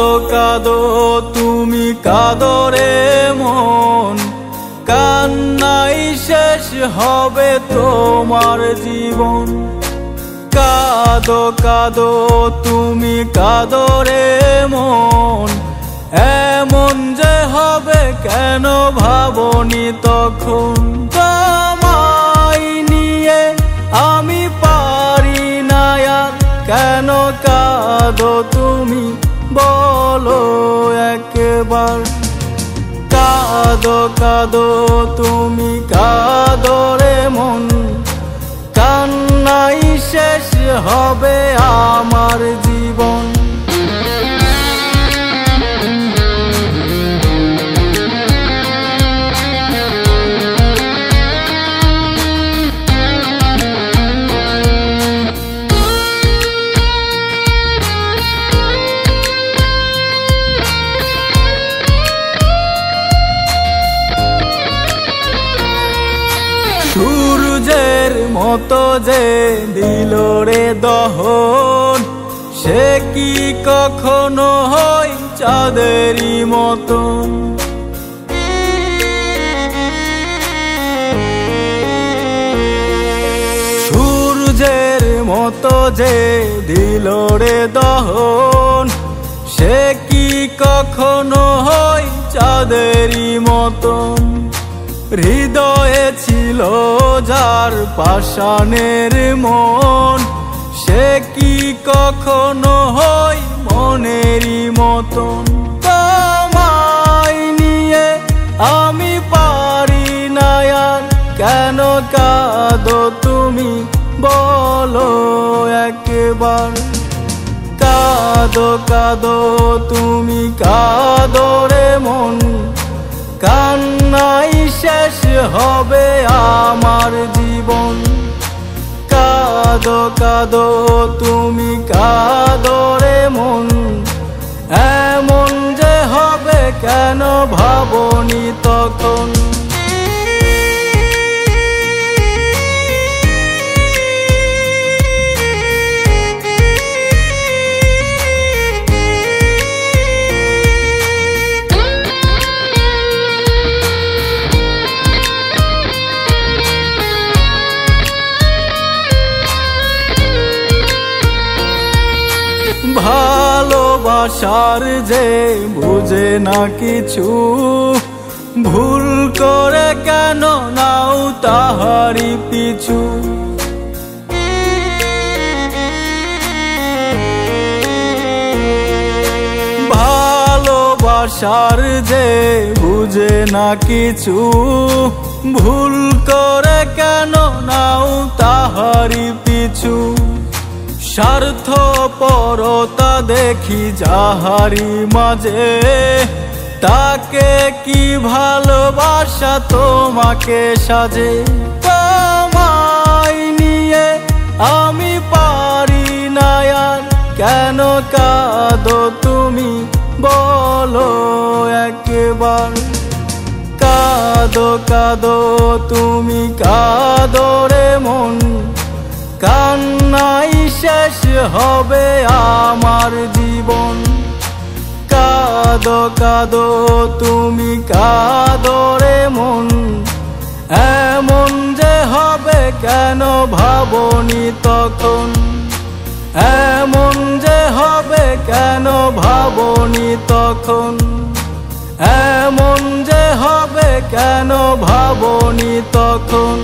কাঁদো কাঁদো তুমি কাঁদো রে মন, কান্নাই শেষ হবে তোমার জীবন। কাঁদো কাঁদো তুমি কাঁদো রে মন, এমন যে হবে কেন ভাবনি তখন। তোমায় নিয়ে আমি পারি না আর, কেন কাঁদো তুমি বলো একবার। কাঁদো কাঁদো তুমি কাঁদো রে মন, কান্নাই শেষ হবে আমার জীবন। সূর্যের মতো যে দিল রে দহন, সে কি কখনো হয় চাঁদেরই মতন। সূর্যের মতো যে দিল রে দহন, সে কি কখনো হয় চাঁদেরই মতন। হৃদয়ে ছিল যার পাষাণের মন, সে কি কখনো হয় মনেরই মতন। তোমায় নিয়ে আমি পারি না আর, কেন কাঁদো তুমি বলো একবার। কাঁদো কাঁদো তুমি কাঁদো রে মন, কান্নাই শেষ হবে আমার জীবন। কাঁদো কাঁদো তুমি কাঁদো রে মন, এমন যে হবে কেন ভাবনি তখন। ভালোবাসার যে বুঝে না কিছু, ভুল করে কেন নাও তাহারি পিছু। ভালোবাসার যে বুঝে না কিছু, ভুল করে কেন নাও তাহারি পিছু। স্বার্থপরতা দেখি যাহারি মাঝে, তাকে কি ভালোবাসা তোমাকে সাজে। তোমায় নিয়ে আমি পারি না আর, কেন কাঁদো তুমি বলো একবার। কাঁদো কাঁদো তুমি কাঁদো রে মন, কান্নাই শেষ হবে আমার জীবন। কাঁদো কাঁদো তুমি কাঁদো রে মন, এমন যে হবে কেন ভাবনি তখন। এমন যে হবে কেন ভাবনি তখন। এমন যে হবে কেন ভাবনি তখন।